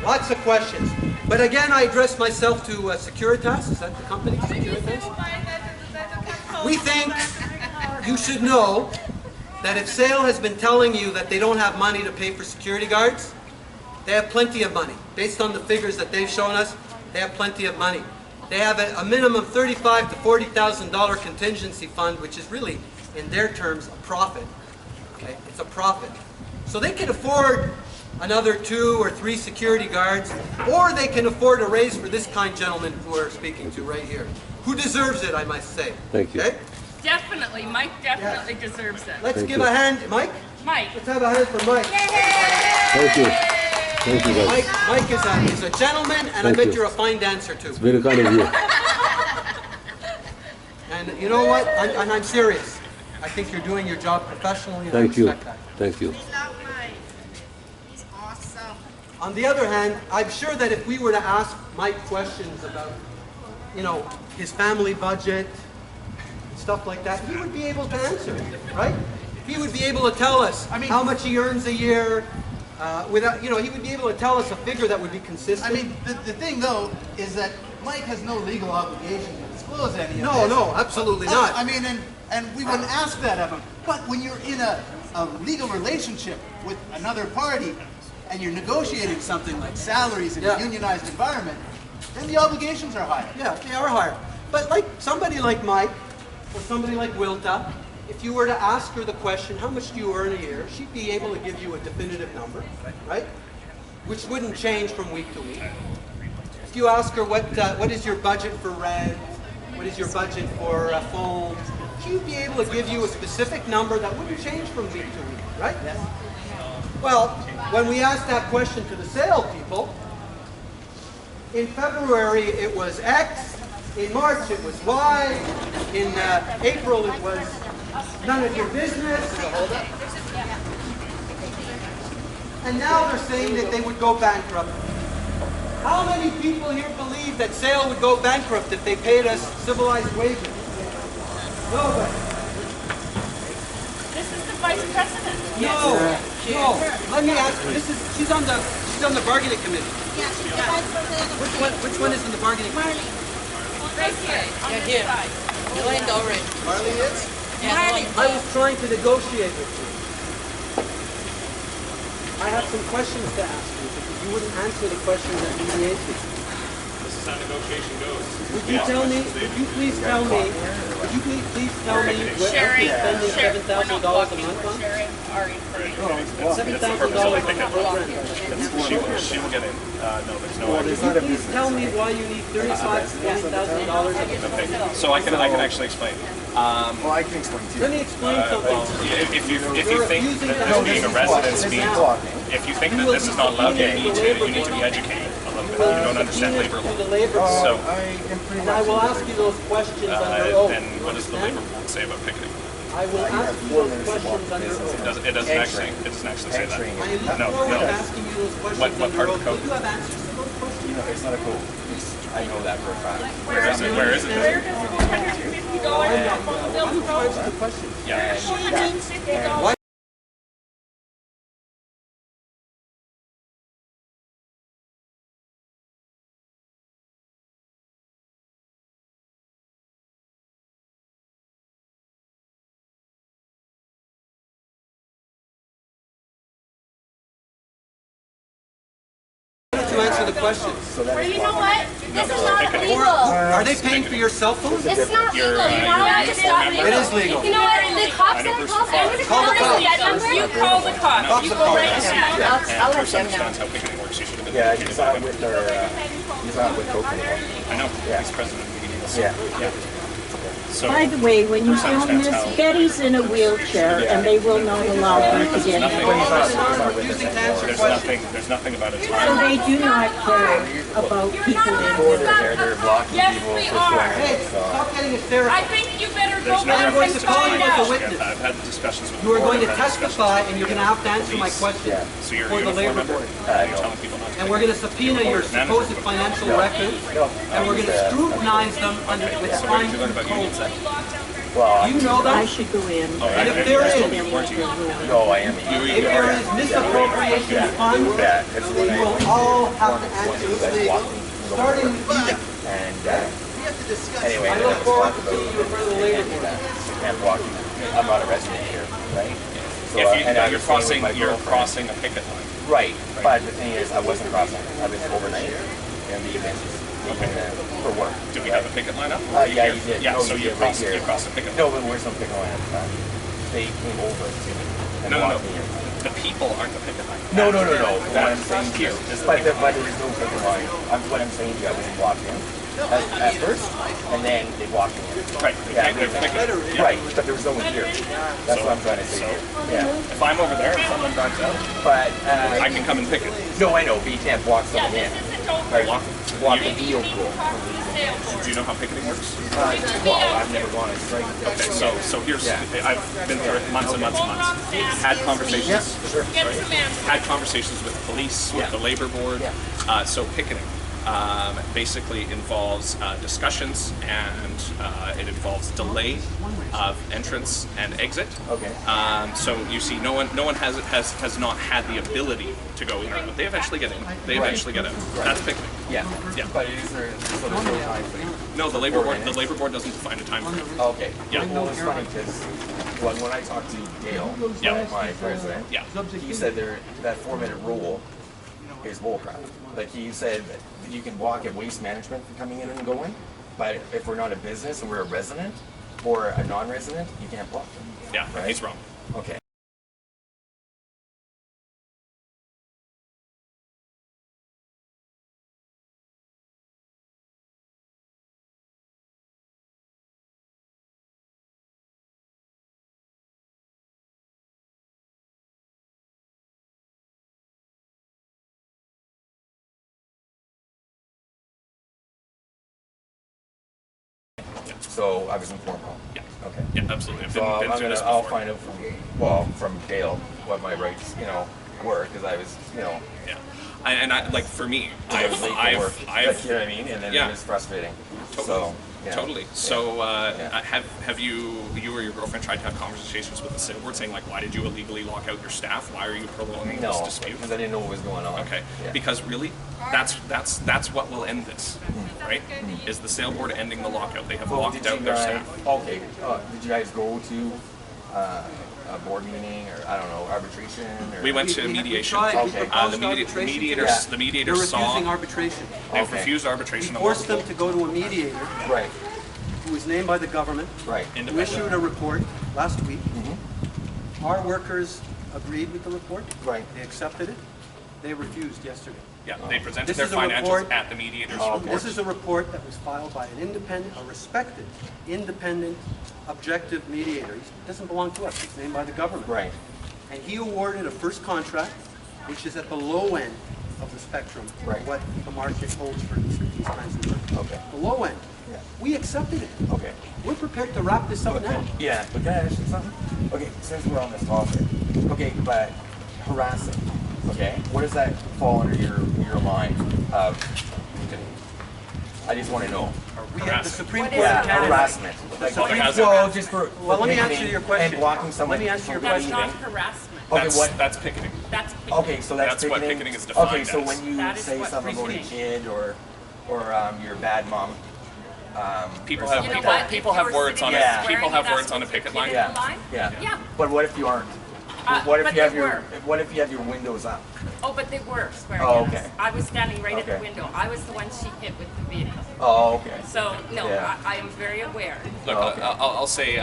Lots of questions. But again, I address myself to Securitas. Is that the company? Securitas? We think you should know that if SAIL has been telling you that they don't have money to pay for security guards, they have plenty of money. Based on the figures that they've shown us, they have plenty of money. They have a minimum $35,000 to $40,000 contingency fund, which is really, in their terms, a profit. Okay, it's a profit. So they can afford another 2 or 3 security guards, or they can afford a raise for this kind gentleman who we're speaking to right here, who deserves it, I must say. Thank you. Okay? Definitely, Mike definitely deserves it. Let's give a hand, Mike. Mike. Let's have a hand for Mike. Thank you. Thank you, guys. Mike is a gentleman, and I bet you're a fine dancer too. It's very kind of you. And you know what? I'm serious. I think you're doing your job professionally, and Thank I you. respect that. Thank you. We love Mike. He's awesome. On the other hand, I'm sure that if we were to ask Mike questions about, you know, his family budget, stuff like that, he would be able to answer, right? He would be able to tell us how much he earns a year, without, you know, he would be able to tell us a figure that would be consistent. I mean, the thing though is that Mike has no legal obligation to disclose any of this. No, absolutely not. I mean, and we wouldn't ask that of him. But when you're in a legal relationship with another party and you're negotiating something like salaries in a unionized environment, then the obligations are higher. Yeah, they are higher. But like somebody like Mike, or somebody like Wilta, if you were to ask her the question, how much do you earn a year, she'd be able to give you a definitive number, right? Which wouldn't change from week to week. If you ask her what is your budget for rent, what is your budget for phone, she'd be able to give you a specific number that wouldn't change from week to week, right? Yes. Well, when we asked that question to the SAIL people, in February it was X, in March it was Y, in April it was none of your business, and now they're saying that they would go bankrupt. How many people here believe that SAIL would go bankrupt if they paid us civilized wages? Nobody. This is the vice president. No. Let me ask you. She's on the bargaining committee. Yeah, she's the vice president. Which one is in the bargaining committee? Right here, on this side. Marlene is? I was trying to negotiate with you. I have some questions to ask you because you wouldn't answer the questions that we asked you. This is how negotiation goes. Would you please tell me what Sharing, you're spending $7,000 a month on? sharing our information. $7,000 on the program. She will get in. No, there's no Would you please tell me why you need $35,000 to $40,000 of it? Okay. So I can actually explain. Well, I can explain to you. Let me explain something. If you think that being a residence means, if you think that this is not allowed, you need to be educated a little bit. You don't understand labor law. So, And I will ask you those questions under oath. and what does the labor code say about picketing? I will ask you those questions under oath. It doesn't actually say that. I look No, forward to no. asking you those questions What under part of oath. the code? Do you have answers to those questions? You know, it's not a code. I know that for a fact. Where is it? Where does $450 go? Answer the question. Yeah. Why? To answer the questions. Well, you know what? This is not legal. Are they paying for your cell phone? This is not legal. You're not allowed to stop me. It is legal. You know what? The cops don't call. I'm going to Call the cops. that number. You call the cops. You go right now. I'll let them know. That's how picketing works. You should have been Yeah, educated he's about out it. with he's out with Coconut. I know. He's president of the meeting. Yeah. So, By the way, when you film this, Betty's in a wheelchair and they will not allow her to get in. Refusing to answer questions. there's nothing about it. So they do not care about people in here. They're blocking Yes, people we from are. going Hey, in, so. stop getting hysterical. I think you better go There's no back I'm going and to call you find as a out. witness. I've had discussions with You are going to I've had discussions testify and you're going to have to answer my questions So you're for a the uniform labor member. board. You're telling people not to. And we're going to subpoena your supposed financial records, and we're going to scrutinize them under with fine code. Well, Do you know I that? should go in. And if there is, no, I am. if there is misappropriation of funds, Yeah, it's we when will all have to answer you to guys legal. walked in. Starting with you. And We have to discuss. anyway, I then look was forward to talking seeing about you in front of the labor board. you can't walk. I'm not a resident here, right? So, and I You're was staying with my you're girlfriend. crossing a picket line. Right, but the thing is, I wasn't crossing. I was overnight in the evening for work. Did we have a picket line up? Yeah, you did. Yeah, No, so you you did right crossed here. a picket line. No, but where's some picket line at the time? They came over to me and No. walked me in. The people aren't the picket line. No. What I'm saying here. but there was no picket line. What I'm saying to you, I was walked in at first, and then they walked me in. Right. Yeah, There's a picket line. Yeah. Right, but there was no one here. That's what I'm trying to say. Yeah, If I'm over there and someone drives out, but I can come and pick it. no, I know, but you can't walk Yeah, someone in. this isn't over. Right, walk Maybe the you deal need pool. to talk to the sales board. Do you know how picketing works? Well, I've never gone on strike. Okay, so here's, Yeah. I've been through it months and months and months. Had conversations. Get some answers. Had conversations with police, with the labor board. So picketing basically involves discussions, and it involves delay of entrance and exit. Okay. So you see, no one has not had the ability to go in or out. They eventually get in. They eventually get out. That's picketing. Yeah. Yeah. But is there, so there's no time frame? No, the labor board doesn't define a time frame. Okay. Yeah. Well, it's funny because when I talked to Dale, Yeah. my president, Yeah. he said that 4-minute rule is bullcrap. Like he said that you can block at waste management for coming in and going, but if we're not a business and we're a resident or a non-resident, you can't block them. Yeah, Right? he's wrong. Okay. So I was informed wrong. Yeah. Okay. Yeah, absolutely. I've So been through this I'll before. find out from Dale what my rights, were, because I was, Yeah. I like for me, I was late for work. I've You know what I mean? And then Yeah. it was frustrating. Totally. So, yeah. Totally. So, have you or your girlfriend tried to have conversations with the sale board saying, like, why did you illegally lock out your staff? Why are you prolonging this No, dispute? because I didn't know what was going on. Okay. Yeah. Because really, that's what will end this, right? Is the sale board ending the lockout? They have Well, locked did you out their guys, staff. okay, did you guys go to a board meeting or, I don't know, arbitration? Or? We went to mediation. We Okay. proposed The arbitration. mediators They're refusing saw arbitration. they've Okay. refused arbitration. We on forced them multiple to go to a mediator Right, who was named by the government, right. who independent. issued a report last week. Our workers agreed with the report. Right. They accepted it. They refused yesterday. Yeah, they presented This their is a financials report- at the mediators. Okay. This is a report that was filed by an independent, a respected, independent, objective mediator. He doesn't belong to us. He's named by the government. Right. And he awarded a first contract, which is at the low end of the spectrum Right. of what the market holds for these kinds of work. Okay. The low end. Yeah. We accepted it. Okay. We're prepared to wrap this up now. Yeah, but can I ask you something? Okay, since we're on this topic, okay, but harassing, okay, what does that fall under your line of? I just want to know. We have the Supreme Court Yeah, of Canada. harassment. Like, Supreme well, just for Well, let me picketing answer your question. and blocking someone. Let me answer your from That's question. not leaving. harassment. Okay, That's, what? that's picketing. That's picketing. Okay, so that's That's what picketing is defined Okay, so as. when you That is say what something about a picketing- kid or your bad mom, People or have You know people, what? people If have you're words on sitting it. there People swearing have at us words on a with picket your line. kid in the line? yeah. Yeah. But what if you aren't? What if but you have they your were. What if you have your windows up? Oh, but they were swearing Oh, at okay. us. I was standing right at the Okay. window. I was the one she hit with the vehicle. Oh, okay. So, no, Yeah. I am very aware. Look, Oh, okay. I'll say,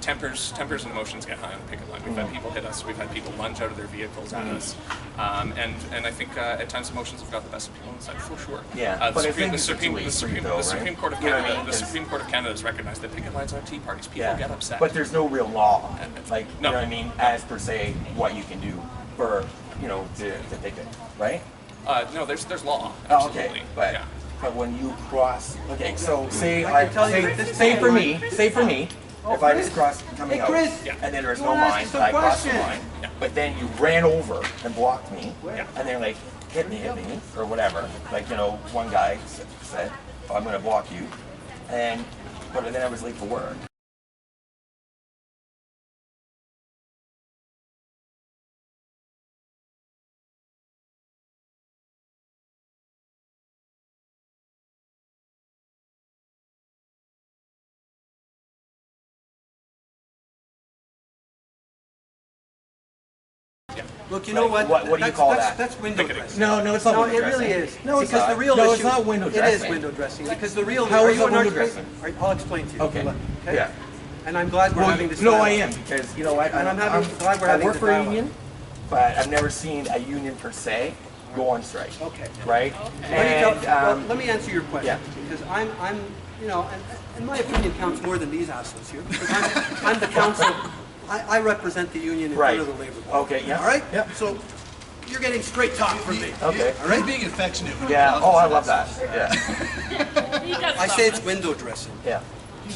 tempers and emotions get high on the picket line. We've had people hit us. We've had people lunge out of their vehicles at us, and I think at times emotions have got the best of people on the side for sure. Yeah, the but I Supreme, think the it's a Supreme, two-way the street Supreme, though, the Supreme right? Court of You know what I Canada, mean? the Supreme Court of Canada has recognized that picket lines aren't tea parties. People get upset. But there's no real law, like No. you know what I mean, as per se what you can do for to picket, right? No, there's law. Oh, Absolutely. okay, but yeah. but when you cross, okay, so say I can tell you that this say is for one- me, if I was coming Hey, out, Chris. Yeah. and then there's You no wanna ask line, some and I crossed the questions? line, Yeah. but then you ran over and blocked me, Yeah. and then like hit me, or whatever. Like one guy said, oh, I'm gonna block you, but then I was late for work. Look, you know Like, what? what do you call that? That's window dressing. No, it's not No, window it dressing. really is. No, it's because not. the real No, issue. it's not window It is dressing. window dressing because the real. How are is you it an window Artspace? dressing? All right, I'll explain to you. Okay. Okay? Yeah. And I'm glad we're having this. No, I dialogue. am, because, you know what? And I'm glad we're having I work the for a dialogue. union, but I've never seen a union per se go on strike. Okay. Right? Let me answer your question. Yeah. Because I'm, you know, and my opinion counts more than these assholes here. Because I'm the council. I represent the union in front of the labor board. Okay, yeah. All right? Yeah. So you're getting straight talk from me. Okay. All right? Being affectionate. Yeah, oh, I love that. Yeah. He does I love say it. it's window dressing Yeah.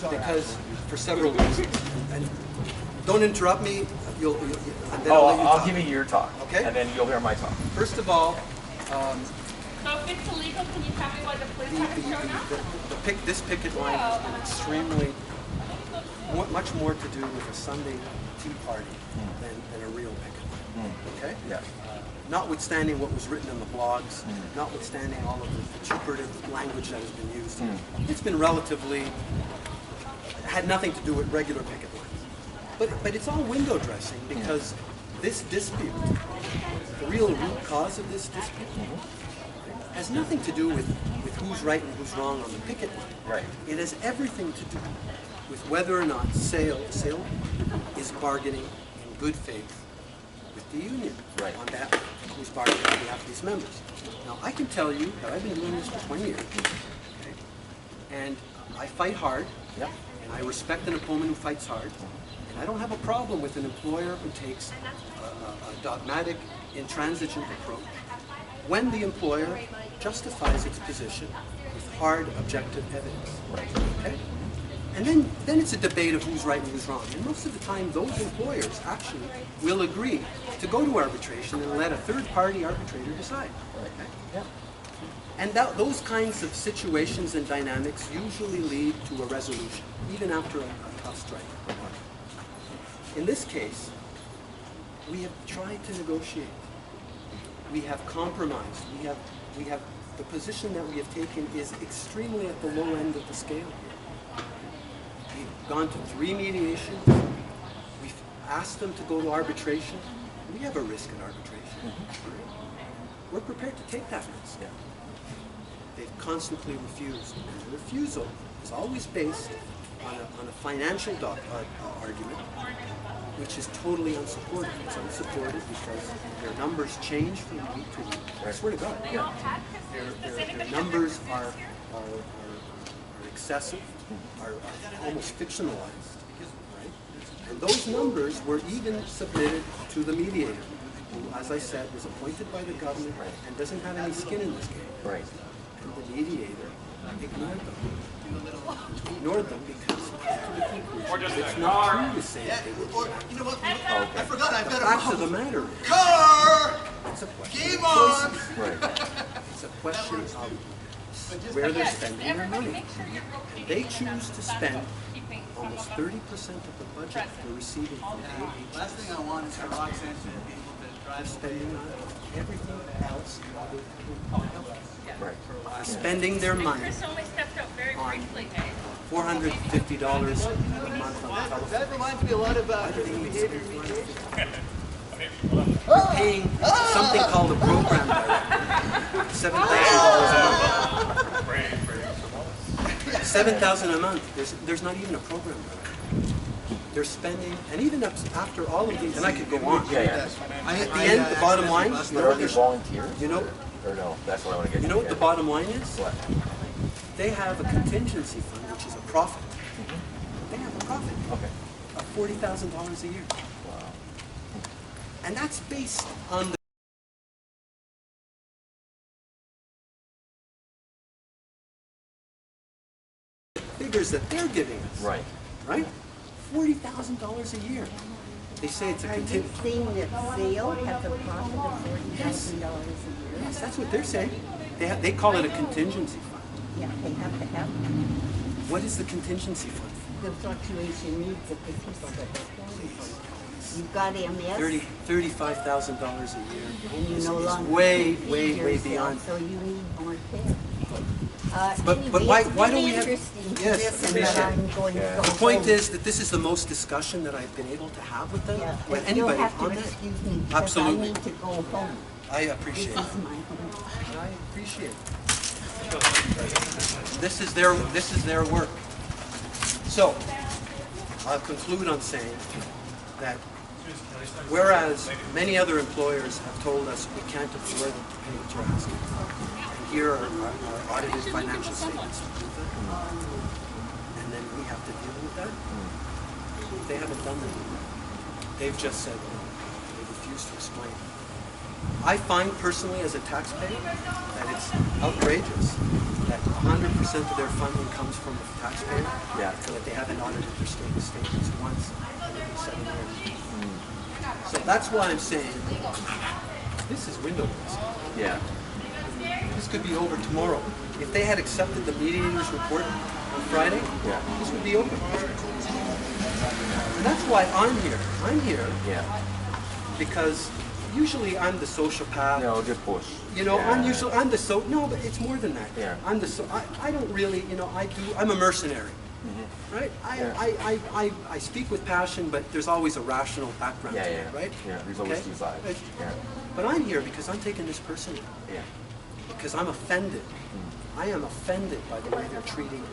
because for several reasons. And don't interrupt me. And then Oh, let you I'll talk. give you your talk. Okay. And then you'll hear my talk. First of all, So if it's illegal, can you tell me why the police haven't shown up? this picket line has been extremely, much more to do with a Sunday tea party than a real picket line. Okay? Yeah. Notwithstanding what was written in the blogs, notwithstanding all of the vituperative language that has been used, it's been relatively, had nothing to do with regular picket lines. But it's all window dressing because this dispute, the real root cause of this dispute, has nothing to do with who's right and who's wrong on the picket line. Right. It has everything to do with whether or not sale is bargaining in good faith with the union Right. on behalf, who's bargaining on behalf of these members. Now, I can tell you that I've been doing this for 20 years, okay? And I fight hard, Yep. and I respect an opponent who fights hard, and I don't have a problem with an employer who takes a dogmatic, intransigent approach when the employer justifies its position with hard, objective evidence. Right. Okay? And then it's a debate of who's right and who's wrong. And most of the time, those employers actually will agree to go to arbitration and let a third-party arbitrator decide. Okay? Yeah. And those kinds of situations and dynamics usually lead to a resolution, even after a tough strike. In this case, we have tried to negotiate. We have compromised. We have the position that we have taken is extremely at the low end of the scale here. We've gone to 3 mediations. We've asked them to go to arbitration. We have a risk in arbitration. We're prepared to take that risk. Yeah. They've constantly refused. And the refusal is always based on a financial argument, which is totally unsupported. It's unsupported because their numbers change from week to week. I swear to God. Yeah. Their numbers are excessive, are almost fictionalized. Right? And those numbers were even submitted to the mediator, who, as I said, was appointed by the government and doesn't have any skin in this game. Right. And the mediator ignored them. Ignored them because it's not true to say that they would Or, you know what? I forgot, I've got The fact of the matter is, car! it's a question Game of on! choices. Right. It's a question of where they're spending their money. They choose to spend almost 30% of the budget they're receiving from AUPE. Last thing I want is for Roxanne to be able to They're drive spending on everything else other than health. Right. They're spending their money Chris only stepped out very briefly, hey? $450 a month on telephone. That reminds me a lot of behavior. They're paying something called a program director $7,000 a month. $7,000 a month. There's not even a program director. They're spending, and even after all of these, and I could go on. Yeah, yeah. At the end, the bottom line, you But know are what they there's- volunteers? you know, Or no? That's what I want to get you know what the bottom line is? What? They have a contingency fund, which is a profit. They have a profit Okay. of $40,000 a year. Wow. And that's based on the figures that they're giving us. Right. Right? $40,000 a year. They say it's a Are you contingency. saying that sale has a profit of $40,000 a year? Yes, that's what they're saying. They call it a contingency fund. Yeah, they have to have What is the contingency fund? the fluctuation needs of the people that they're paying for. You've got MS, $35,000 a year. and you is no longer way, can way, feed way yourself, beyond. so you need more care. But Anyway, why it's don't really we have? interesting Yes, this and appreciate that it. I'm going to go The point home. is that this is the most discussion that I've been able to have with them, Yeah, with and you'll anybody have to on that. excuse me because I Absolutely. need to go home. I appreciate This it. is my home. I appreciate it. This is their work. So, I'll conclude on saying that whereas many other employers have told us we can't afford to pay what you're asking, and here are our audited financial statements to prove that, and then we have to deal with that, they haven't done that. They've just said no. They refuse to explain. I find personally as a taxpayer that it's outrageous that 100% of their funding comes from the taxpayer, Yeah. and that they haven't audited their statements once in 7 years. So that's why I'm saying this is window dressing. Yeah. This could be over tomorrow. If they had accepted the mediator's report on Friday, Yeah. this would be over. And that's why I'm here. I'm here Yeah. because usually I'm the sociopath. No, just push. You know, Yeah. I'm the no, but it's more than that. Yeah. I'm the I don't really, you know, I'm a mercenary. Right? I speak with passion, but there's always a rational background Yeah, to yeah. it, right? Yeah, there's always Okay? two sides. Right. Yeah. But I'm here because I'm taking this personally. Yeah. Because I'm offended. I am offended by the way they're treating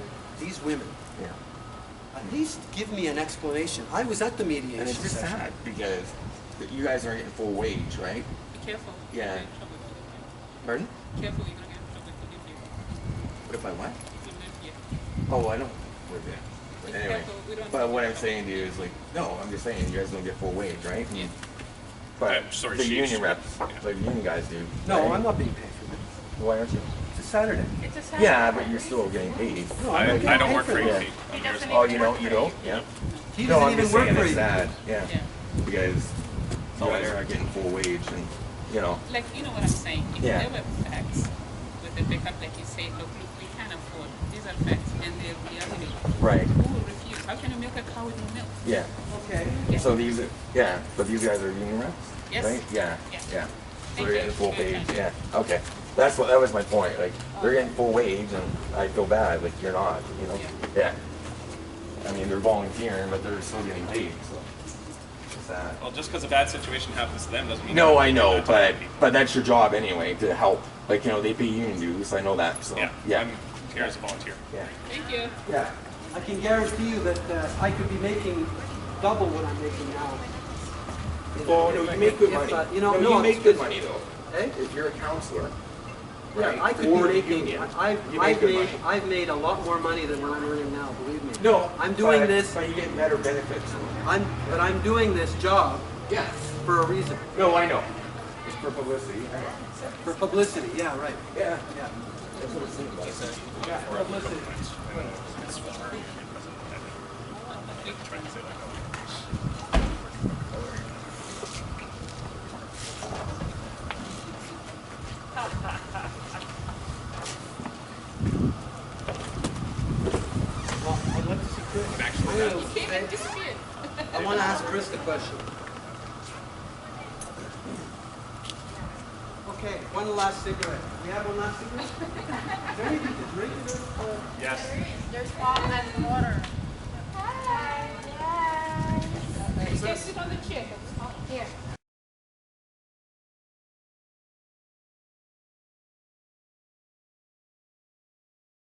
these women. Yeah. At least give me an explanation. I was at the mediation And it's just session. sad because you guys are getting full wage, right? Be careful. Yeah. Pardon? Careful, you're gonna get in trouble if you live here. What if I what? If you live here. Oh, I don't live there. But Be anyway. careful, we don't But what I'm know. saying to you is like, no, I'm just saying you guys don't get full wage, right? But I'm sorry, the she- union reps, yeah. like union guys do. No, right? I'm not being paid for that. Why aren't you? It's a Saturday. It's a Saturday. Yeah, but you're still getting paid. No, I, I'm not I getting don't paid work for that. AUPE. He doesn't Oh, even you work don't? for You you. don't? Yeah. He No, doesn't I'm even just work saying for it's you. sad. Yeah. Yeah. Because you guys aren't getting full wage, and you know. Like, you know what I'm saying? If Yeah. there were facts with the backup, like you say, look, we can't afford. These are facts, and they're reality. Right. Who will refuse? How can you milk a cow with no milk? Yeah. Okay. Yeah. So these, yeah, but these guys are union reps, Yes. right? Yeah. Yeah. Yeah. So Thank they're you. getting full Good wage. time. Yeah. Okay. That was my point. Like they're getting full wage, and I feel bad. Like you're not. You know. Yeah. I mean, they're volunteering, but they're still getting paid. So it's sad. Well, just because a bad situation happens to them doesn't mean. No, they I do know, that to other people. but that's your job anyway to help. Like you know, they pay union dues. I know that. So Yeah. yeah. I'm here as a volunteer. Yeah. Thank you. Yeah. I can guarantee you that I could be making double what I'm making now. Well, no, you make good If, money. you know, no, no, you it's make good good. money though. Eh? If you're a counselor, Yeah, right? I could or be the making. union, I've you make good money. made a lot more money than what I'm earning now. Believe me. No, I'm doing but, this. But you get better benefits. But I'm doing this job Yeah. for a reason. No, I know. It's for publicity. I know. For publicity. Yeah. Right. Yeah. Yeah. That's what it's about. Yeah. Publicity. Well, I'd like to see Chris. He came and disappeared. I want to ask Chris the question. Okay, one last cigarette. We have one last cigarette? Is there anything to drink in this? Yes. There's water and water. Just sit on the chair. Here.